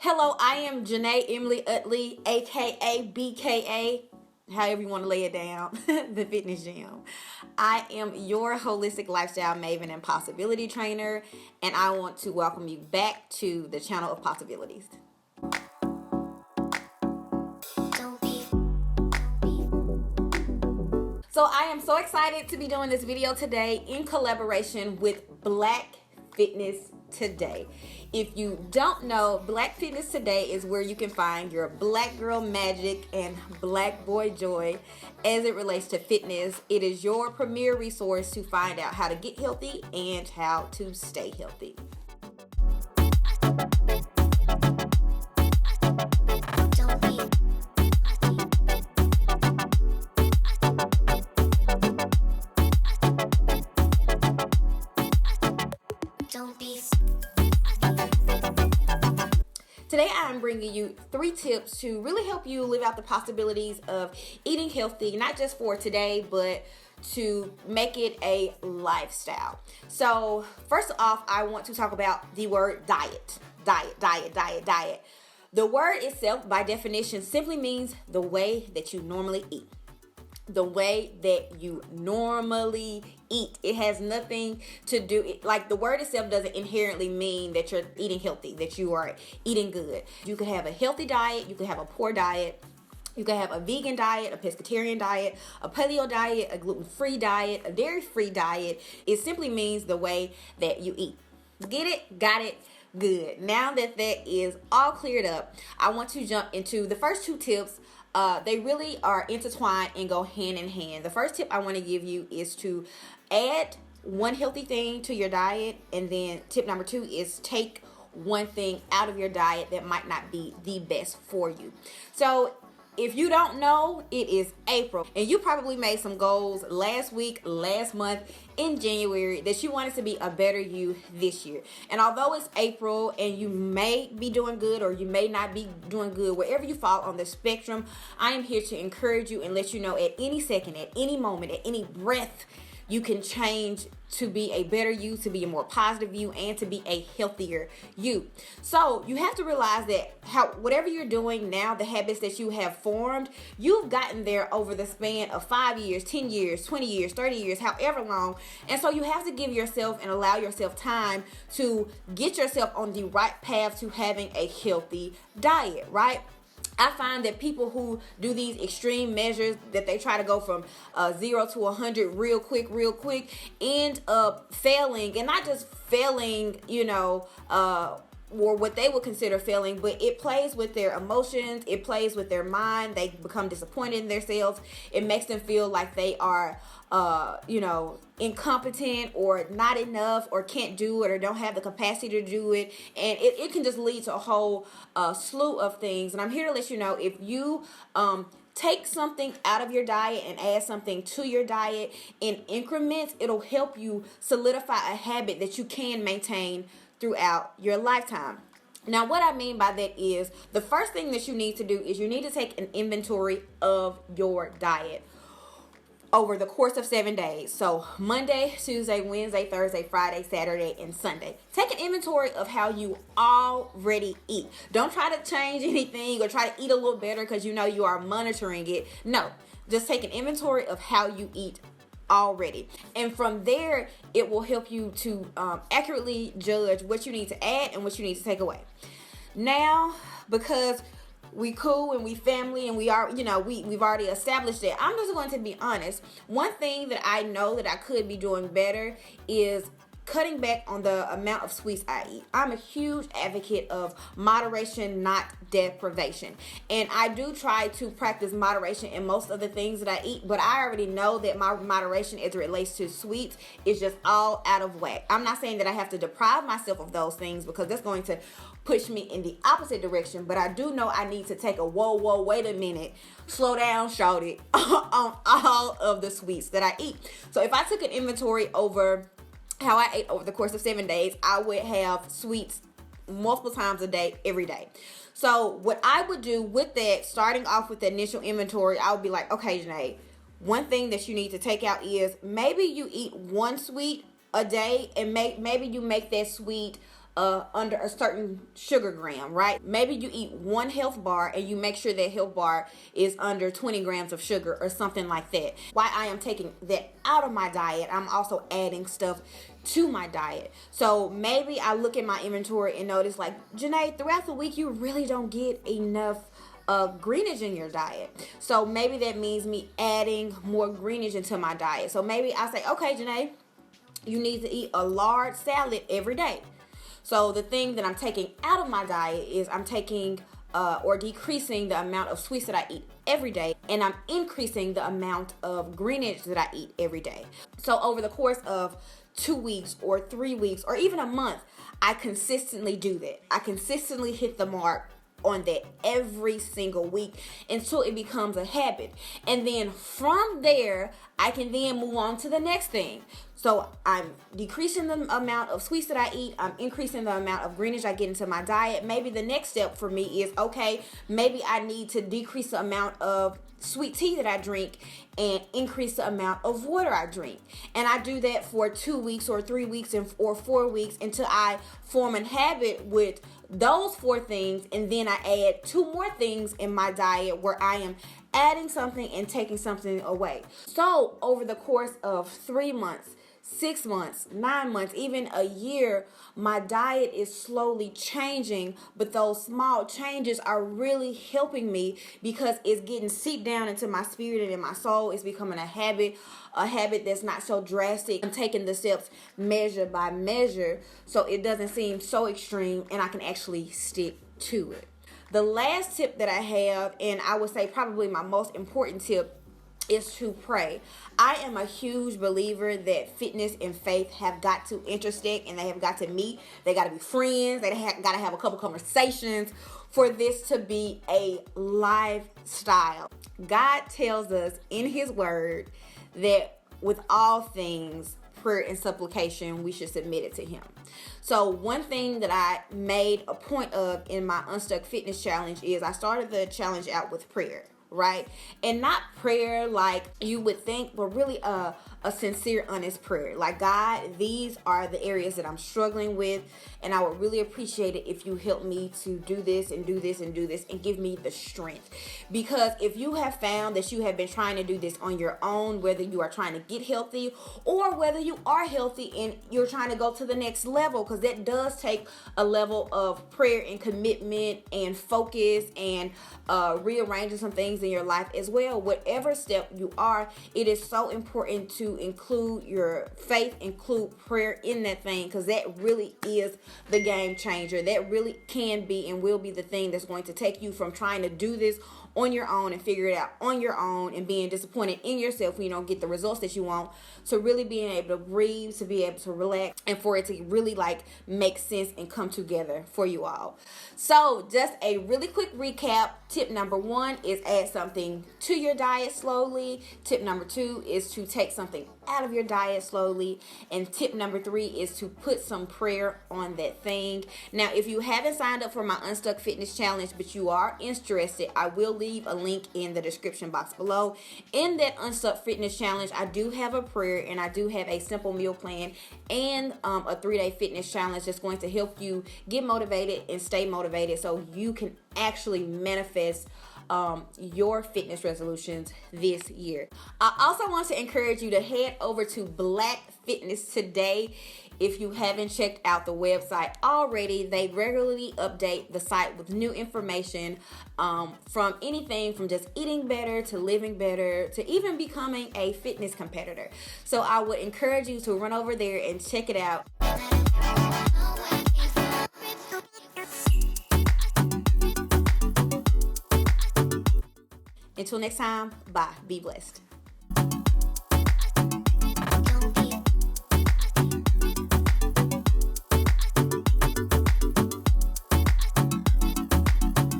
Hello, I am Janae Emily Utley, aka BKA, however you want to lay it down, the fitness gym. I am your holistic lifestyle maven and possibility trainer, and I want to welcome you back to the channel of possibilities. So I am so excited to be doing this video today in collaboration with Black Fitness Today. If you don't know, Black Fitness Today is where you can find your black girl magic and black boy joy as it relates to fitness. It is your premier resource to find out how to get healthy and how to stay healthy. Today I am bringing you 3 tips to really help you live out the possibilities of eating healthy, not just for today, but to make it a lifestyle. So first off, I want to talk about the word diet. Diet. The word itself, by definition, simply means the way that you normally eat. The way that you normally eat. It has nothing to do, like the word itself doesn't inherently mean that you're eating healthy, that you are eating good. You could have a healthy diet, you could have a poor diet, you could have a vegan diet, a pescatarian diet, a paleo diet, a gluten-free diet, a dairy-free diet. It simply means the way that you eat. Get it? Got it? Good. Now that that is all cleared up, I want to jump into the first 2 tips. They really are intertwined and go hand in hand. The first tip I want to give you is to add one healthy thing to your diet, and then tip number 2 is take one thing out of your diet that might not be the best for you. So if you don't know, it is April, and you probably made some goals last week, last month, in January, that you wanted to be a better you this year. And although it's April and you may be doing good or you may not be doing good, wherever you fall on the spectrum, I am here to encourage you and let you know at any second, at any moment, at any breath, you can change to be a better you, to be a more positive you, and to be a healthier you. So you have to realize that whatever you're doing now, the habits that you have formed, you've gotten there over the span of 5 years, 10 years, 20 years, 30 years, however long. And so you have to give yourself and allow yourself time to get yourself on the right path to having a healthy diet, right? I find that people who do these extreme measures, that they try to go from 0 to 100 real quick, end up failing, and not just failing, or what they would consider failing, but it plays with their emotions, it plays with their mind. They become disappointed in themselves. It makes them feel like they are, incompetent or not enough or can't do it or don't have the capacity to do it. And it can just lead to a whole slew of things. And I'm here to let you know, if you take something out of your diet and add something to your diet in increments, it'll help you solidify a habit that you can maintain throughout your lifetime. Now, what I mean by that is, the first thing that you need to do is you need to take an inventory of your diet over the course of 7 days. So Monday, Tuesday, Wednesday, Thursday, Friday, Saturday, and Sunday. Take an inventory of how you already eat. Don't try to change anything or try to eat a little better because you know you are monitoring it. No, just take an inventory of how you eat already, and from there it will help you to accurately judge what you need to add and what you need to take away. Now, because we cool and we family and we are, we've already established that, I'm just going to be honest. One thing that I know that I could be doing better is cutting back on the amount of sweets I eat. I'm a huge advocate of moderation, not deprivation. And I do try to practice moderation in most of the things that I eat, but I already know that my moderation as it relates to sweets is just all out of whack. I'm not saying that I have to deprive myself of those things, because that's going to push me in the opposite direction, but I do know I need to take a whoa, wait a minute, slow down, shorty, on all of the sweets that I eat. So if I took an inventory over how I ate over the course of 7 days, I would have sweets multiple times a day, every day. So what I would do with that, starting off with the initial inventory, I would be like, okay, Janae, one thing that you need to take out is maybe you eat one sweet a day, and maybe you make that sweet under a certain sugar gram, right? Maybe you eat one health bar and you make sure that health bar is under 20 grams of sugar or something like that. While I am taking that out of my diet, I'm also adding stuff to my diet. So maybe I look at my inventory and notice, like, Janae, throughout the week you really don't get enough greenage in your diet. So maybe that means me adding more greenage into my diet. So maybe I say, okay, Janae, you need to eat a large salad every day. So the thing that I'm taking out of my diet is I'm taking or decreasing the amount of sweets that I eat every day, and I'm increasing the amount of greenage that I eat every day. So over the course of 2 weeks or 3 weeks or even a month, I consistently do that. I consistently hit the mark on that every single week until it becomes a habit. And then from there, I can then move on to the next thing. So I'm decreasing the amount of sweets that I eat. I'm increasing the amount of greenage I get into my diet. Maybe the next step for me is, okay, maybe I need to decrease the amount of sweet tea that I drink and increase the amount of water I drink. And I do that for 2 weeks or 3 weeks or 4 weeks until I form a habit with those 4 things. And then I add 2 more things in my diet where I am adding something and taking something away. So over the course of 3 months, 6 months, 9 months, even a year, my diet is slowly changing, but those small changes are really helping me because it's getting seeped down into my spirit and in my soul. It's becoming a habit that's not so drastic. I'm taking the steps measure by measure so it doesn't seem so extreme and I can actually stick to it. The last tip that I have, and I would say probably my most important tip, is to pray. I am a huge believer that fitness and faith have got to intersect and they have got to meet. They got to be friends. They got to have a couple conversations for this to be a lifestyle. God tells us in his word that with all things, prayer and supplication, we should submit it to him. So one thing that I made a point of in my Unstuck Fitness challenge is I started the challenge out with prayer, right? And not prayer like you would think, but really a sincere, honest prayer. Like, God, these are the areas that I'm struggling with, and I would really appreciate it if you help me to do this and do this and do this and give me the strength. Because if you have found that you have been trying to do this on your own, whether you are trying to get healthy or whether you are healthy and you're trying to go to the next level, because that does take a level of prayer and commitment and focus and rearranging some things in your life as well. Whatever step you are, it is so important to include your faith, include prayer in that thing, because that really is the game changer. That really can be and will be the thing that's going to take you from trying to do this on your own and figure it out on your own and being disappointed in yourself when you don't get the results that you want, to really being able to breathe, to be able to relax, and for it to really like make sense and come together for you all. So just a really quick recap. Tip number 1 is add something to your diet slowly. Tip number 2 is to take something out of your diet slowly. And tip number 3 is to put some prayer on that thing. Now, if you haven't signed up for my Unstuck Fitness Challenge, but you are interested, I will leave a link in the description box below. In that Unstuck Fitness Challenge, I do have a prayer and I do have a simple meal plan and a 3-day fitness challenge that's going to help you get motivated and stay motivated so you can actually manifest your fitness resolutions this year. I also want to encourage you to head over to Black Fitness today. If you haven't checked out the website already, they regularly update the site with new information from anything from just eating better to living better to even becoming a fitness competitor. So I would encourage you to run over there and check it out. Until next time, bye. Be blessed.